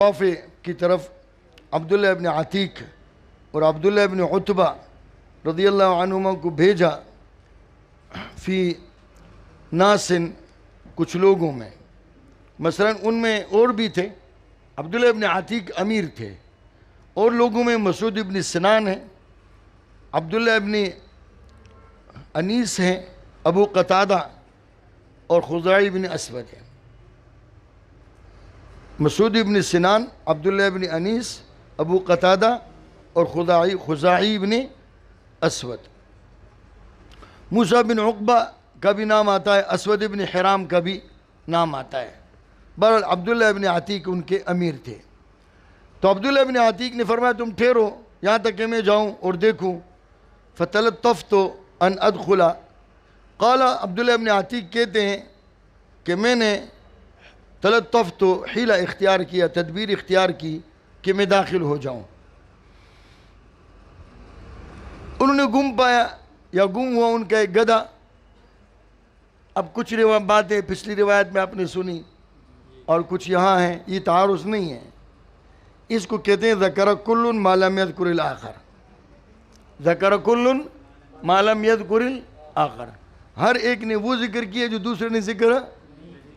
طوافے کی طرف عبداللہ ابن عتیق اور عبداللہ ابن عتبہ رضی اللہ عنہما کو بھیجا فی ناسن کچھ لوگوں میں، مثلا ان میں اور بھی تھے۔ عبداللہ ابن عتیق امیر تھے، اور لوگوں میں مسعود ابن سنان ہیں، عبداللہ ابن انیس ہیں، ابو قتادہ اور خزاعی ابن اسود ہیں۔ مسعود ابن سنان، عبداللہ ابن انیس، ابو قتادہ اور خزاعی ابن اسود۔ موسیٰ بن عقبہ کا بھی نام آتا ہے، اسود ابن حرام کا بھی نام آتا ہے۔ بہرحال عبداللہ ابن عتیق ان کے امیر تھے۔ تو عبداللہ ابن عتیق نے فرمایا تم ٹھہرو یہاں تک کہ میں جاؤں اور دیکھوں۔ فَتَلَطَّفْتُ أَنْ أَدْخُلَ، قال عبداللہ ابن عتیق کہتے ہیں کہ میں نے تلطفت حیلہ اختیار کیا، تدبیر اختیار کی کہ میں داخل ہو جاؤں۔ انہوں نے گم پایا یا گم ہوا ان کا ایک گدھا۔ اب کچھ باتیں پچھلی روایت میں آپ نے سنی اور کچھ یہاں ہیں، یہ تعارض نہیں ہے، اس کو کہتے ہیں ذکر کل ما لم یذکر الآخر۔ ذکر کل ما لم یذکر الآخر، ہر ایک نے وہ ذکر کیا جو دوسرے نے ذکر،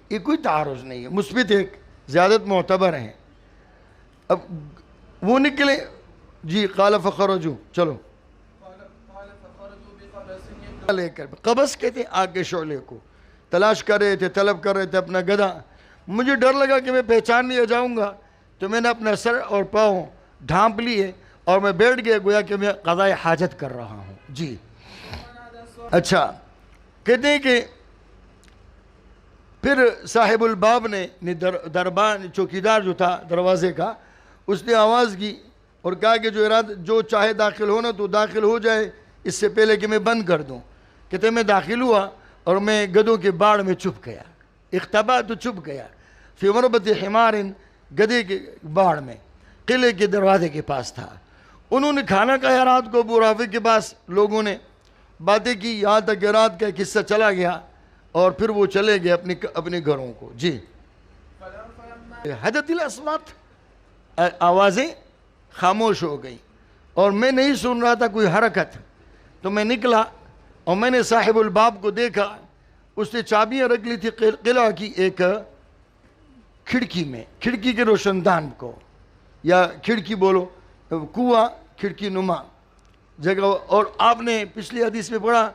یہ کوئی تعارض نہیں ہے، مثبت ایک زیادت معتبر ہیں۔ اب وہ نکلے، جی قال فخرجوا، چلو لے کر قبس کہتے ہیں آگ کے شعلے کو تلاش کر رہے تھے، طلب کر رہے تھے اپنا گدھا۔ مجھے ڈر لگا کہ میں پہچان لیا جاؤں گا، تو میں نے اپنا سر اور پاؤں ڈھانپ لیے اور میں بیٹھ گیا گویا کہ میں قضاء حاجت کر رہا ہوں۔ جی اچھا، کہتے ہیں کہ پھر صاحب الباب نے دربان چوکیدار جو تھا دروازے کا، اس نے آواز کی اور کہا کہ جو چاہے داخل ہونا تو داخل ہو جائے، اس سے پہلے کہ میں بند کر دوں۔ کہتے ہیں میں داخل ہوا اور میں گدھوں کے باڑ میں چھپ گیا، اختبا تو چھپ گیا، فی مربط حمار، گدھے کے باڑ میں، قلعے کے دروازے کے پاس تھا۔ انہوں نے کھانا کھایا رات کو، ابو رافع کے پاس لوگوں نے باتیں کی، یہاں تک کہ رات کا ایک حصہ چلا گیا اور پھر وہ چلے گئے اپنے گھروں کو۔ جی حدت الاصوات، آوازیں خاموش ہو گئی اور میں نہیں سن رہا تھا کوئی حرکت۔ تو میں نکلا اور میں نے صاحب الباب کو دیکھا، اس نے چابیاں رکھ لی تھی قلعہ کی ایک کھڑکی میں، کھڑکی کے روشن دان کو، یا کھڑکی بولو، کنواں کھڑکی نما جگہ۔ اور آپ نے پچھلی حدیث میں پڑھا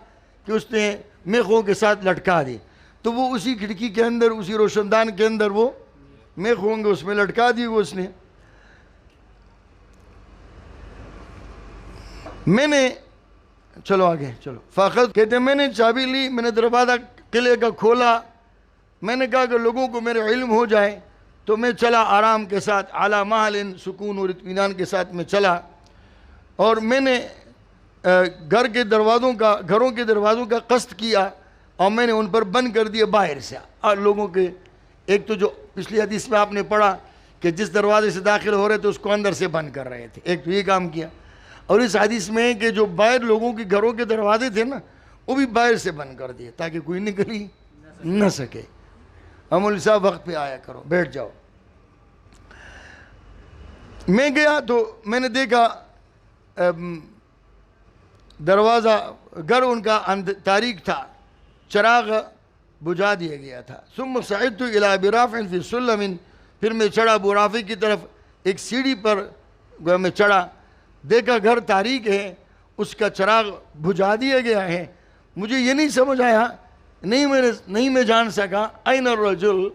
کہ اس نے میخوں کے ساتھ لٹکا دی، تو وہ اسی کھڑکی کے اندر، اسی روشن دان کے اندر وہ میخ ہوں گے، اس میں لٹکا دی وہ اس نے۔ میں نے چلو آگے چلو، فاخذ کہتے ہیں میں نے چابی لی، میں نے دروازہ قلعے کا کھولا، میں نے کہا کہ لوگوں کو میرے علم ہو جائے، تو میں چلا آرام کے ساتھ، اعلیٰ محل، سکون اور اطمینان کے ساتھ میں چلا، اور میں نے گھروں کے دروازوں کا قصد کیا اور میں نے ان پر بند کر دیا باہر سے۔ اور لوگوں کے ایک تو جو پچھلی حدیث میں آپ نے پڑھا کہ جس دروازے سے داخل ہو رہے تھے اس کو اندر سے بند کر رہے تھے، ایک تو یہ کام کیا، اور اس حدیث میں کہ جو باہر لوگوں کے گھروں کے دروازے تھے نا، وہ بھی باہر سے بند کر دیے تاکہ کوئی نکل ہی نہ سکے۔ امول صاحب وقت پہ آیا کرو، بیٹھ جاؤ۔ میں گیا تو میں نے دیکھا دروازہ، گھر ان کا تاریک تھا، چراغ بجھا دیا گیا تھا۔ ثم صعدت الى ابي رافع في سلم، پھر میں چڑھا ابو رافع کی طرف ایک سیڑھی پر، میں چڑھا، دیکھا گھر تاریک ہے، اس کا چراغ بجھا دیا گیا ہے۔ مجھے یہ نہیں سمجھ آیا، نہیں میں جان سکا این الرجل،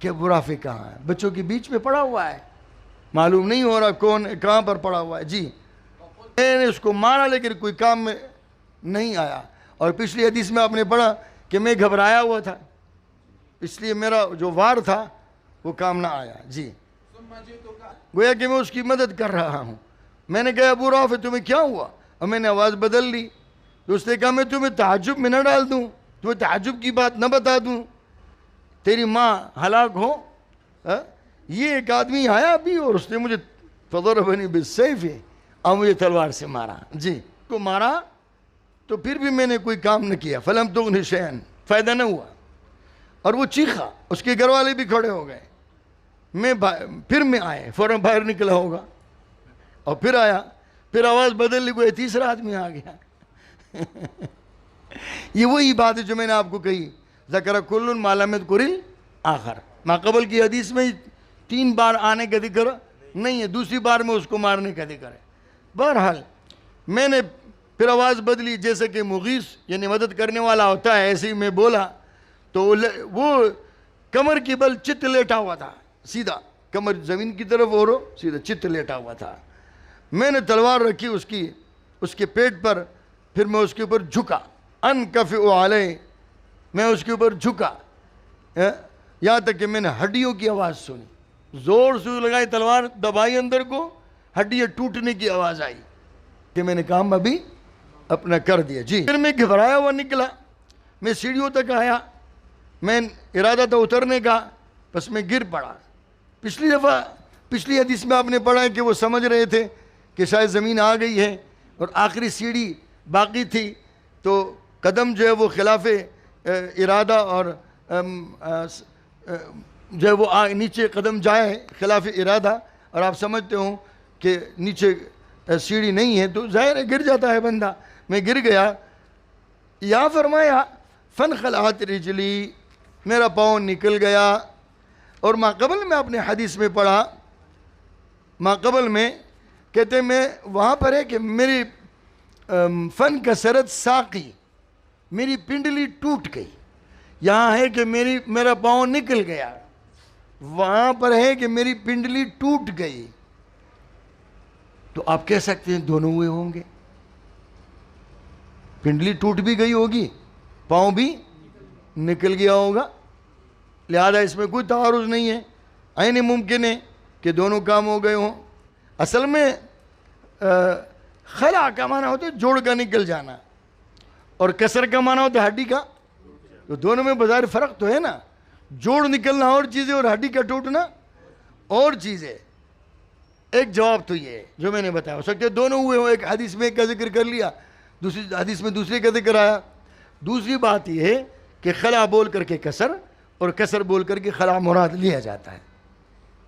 کہ ابو رافع کہاں ہے، بچوں کے بیچ میں پڑا ہوا ہے، معلوم نہیں ہو رہا کون کہاں پر پڑا ہوا ہے۔ جی میں نے اس کو مارا لیکن کوئی کام میں نہیں آیا، اور پچھلی حدیث میں آپ نے پڑھا کہ میں گھبرایا ہوا تھا، اس لیے میرا جو وار تھا وہ کام نہ آیا۔ جی گویا کہ میں اس کی مدد کر رہا ہوں۔ میں نے کہا ابو رافع تمہیں کیا ہوا، اور میں نے آواز بدل لی، تو اس نے کہا میں تمہیں تعجب میں نہ ڈال دوں، تمہیں تعجب کی بات نہ بتا دوں، تیری ماں ہلاک ہو۔ یہ ایک آدمی آیا بھی اور اس نے مجھے فضربنی بالسیف، اور مجھے تلوار سے مارا۔ جی کو مارا تو پھر بھی میں نے کوئی کام نہ کیا، فلم تغن شیئا، فائدہ نہ ہوا، اور وہ چیخا، اس کے گھر والے بھی کھڑے ہو گئے۔ پھر میں آئے، فوراً باہر نکلا ہوگا اور پھر آیا، پھر آواز بدل لی، کوئی تیسرا آدمی آ گیا۔ یہ وہی بات ہے جو میں نے آپ کو کہی، ذکر کل ما لم یذکر آخر، ما قبل کی حدیث میں 3 بار آنے کا ذکر نہیں ہے، دوسری بار میں اس کو مارنے کا ذکر ہے۔ بہرحال میں نے پھر آواز بدلی، جیسے کہ مغیث یعنی مدد کرنے والا ہوتا ہے، ایسے ہی میں بولا تو وہ کمر کی بل چت لیٹا ہوا تھا، سیدھا کمر زمین کی طرف اور سیدھا چت لیٹا ہوا تھا۔ میں نے تلوار رکھی اس کے پیٹ پر، پھر میں اس کے اوپر جھکا، انکفئ علیہ، میں اس کے اوپر جھکا یہاں تک کہ میں نے ہڈیوں کی آواز سنی، زور سے لگائی تلوار، دبائی اندر کو، ہڈیاں ٹوٹنے کی آواز آئی کہ میں نے کام ابھی اپنا کر دیا۔ جی پھر میں گھبرایا ہوا نکلا، میں سیڑھیوں تک آیا، میں ارادہ تھا اترنے کا، بس میں گر پڑا۔ پچھلی حدیث میں آپ نے پڑھا ہے کہ وہ سمجھ رہے تھے کہ شاید زمین آ گئی ہے اور آخری سیڑھی باقی تھی، تو قدم جو ہے وہ خلاف ارادہ اور جو ہے وہ نیچے قدم جائے خلاف ارادہ، اور آپ سمجھتے ہوں کہ نیچے سیڑھی نہیں ہے تو ظاہر ہے گر جاتا ہے بندہ۔ میں گر گیا، یا فرمایا فانخلعت رجلی، میرا پاؤں نکل گیا۔ اور ما قبل میں اپنے حدیث میں پڑھا، ما قبل میں کہتے ہیں میں وہاں پر ہے کہ میری فن کسرت ساقی، میری پنڈلی ٹوٹ گئی، یہاں ہے کہ میرا پاؤں نکل گیا، وہاں پر ہے کہ میری پنڈلی ٹوٹ گئی۔ تو آپ کہہ سکتے ہیں دونوں ہوئے ہوں گے، پنڈلی ٹوٹ بھی گئی ہوگی، پاؤں بھی نکل گیا ہوگا، لہذا اس میں کوئی تعارض نہیں ہے، عین ممکن ہے کہ دونوں کام ہو گئے ہوں۔ اصل میں خلع کا معنی ہوتا ہے جوڑ کا نکل جانا، اور کسر کا معنی ہوتا ہے ہڈی کا، تو دونوں میں بظاہر فرق تو ہے نا، جوڑ نکلنا اور چیز ہے اور ہڈی کا ٹوٹنا اور چیز ہے۔ ایک جواب تو یہ ہے جو میں نے بتایا، ہو سکتا ہے دونوں ہوئے ہوں، ایک حدیث میں ایک کا ذکر کر لیا، دوسری حدیث میں دوسرے کا ذکر آیا۔ دوسری بات یہ ہے کہ خلع بول کر کے کسر اور کسر بول کر کے خلع مراد لیا جاتا ہے،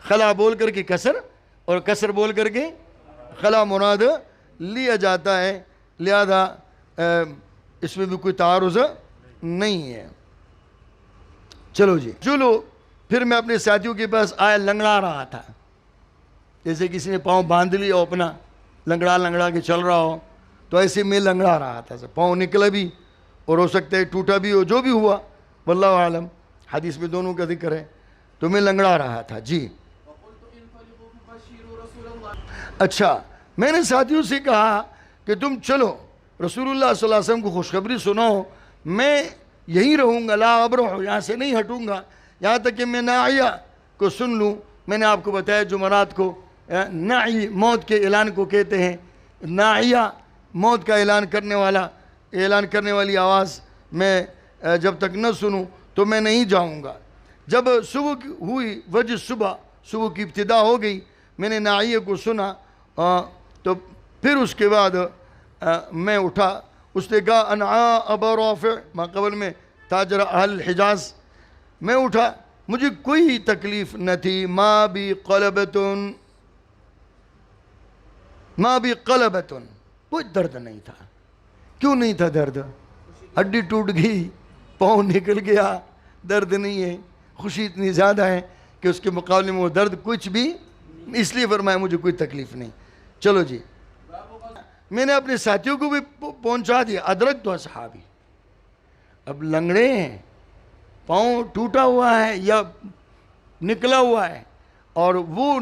خلع بول کر کے کسر اور کسر بول کر کے خلع مراد لیا جاتا ہے، لہذا اس میں بھی کوئی تعارض نہیں ہے۔ چلو جی، پھر میں اپنے ساتھیوں کے پاس آیا، لنگڑا رہا تھا، جیسے کسی نے پاؤں باندھ لی اور اپنا لنگڑا کے چل رہا ہو، تو ایسے میں لنگڑا رہا تھا، پاؤں نکلا بھی اور ہو سکتا ہے ٹوٹا بھی ہو، جو بھی ہوا واللہ عالم، حدیث میں دونوں کا ذکر ہے، تو میں لنگڑا رہا تھا۔ جی اچھا، میں نے ساتھیوں سے کہا کہ تم چلو رسول اللہ صلی اللہ علیہ وسلم کو خوشخبری سناؤ، میں یہیں رہوں گا، لا ابرح، یہاں سے نہیں ہٹوں گا یہاں تک کہ میں ناعیہ کو سن لوں۔ میں نے آپ کو بتایا جمعرات کو نعی موت کے اعلان کو کہتے ہیں، ناعیہ موت کا اعلان کرنے والی آواز میں جب تک نہ سنوں تو میں نہیں جاؤں گا۔ جب صبح ہوئی، وجہ صبح کی ابتدا ہو گئی، میں نے ناعیہ کو سنا، تو پھر اس کے بعد میں اٹھا۔ اس نے کہا انعا ابا رافع، ما قبل میں تاجر اہل الحجاز، میں اٹھا، مجھے کوئی تکلیف نہ تھی، ما بی قلبتن، کوئی درد نہیں تھا۔ کیوں نہیں تھا درد؟ ہڈی ٹوٹ گئی، پاؤں نکل گیا، درد نہیں ہے، خوشی اتنی زیادہ ہے کہ اس کے مقابلے میں وہ درد کچھ بھی، اس لیے فرمایا مجھے کوئی تکلیف نہیں۔ چلو جی، میں نے اپنے ساتھیوں کو بھی پہنچا دیا، ادرک تو اصحابی، اب لنگڑے ہیں، پاؤں ٹوٹا ہوا ہے یا نکلا ہوا ہے، اور وہ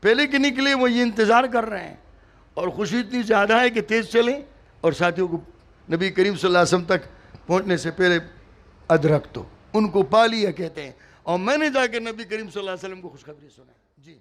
پہلے کے نکلے وہ یہ انتظار کر رہے ہیں، اور خوشی اتنی زیادہ ہے کہ تیز چلیں، اور ساتھیوں کو نبی کریم صلی اللہ علیہ وسلم تک پہنچنے سے پہلے ادرک تو ان کو پا لیا کہتے ہیں، اور میں نے جا کے نبی کریم صلی اللہ علیہ وسلم کو خوشخبری سنائی۔ جی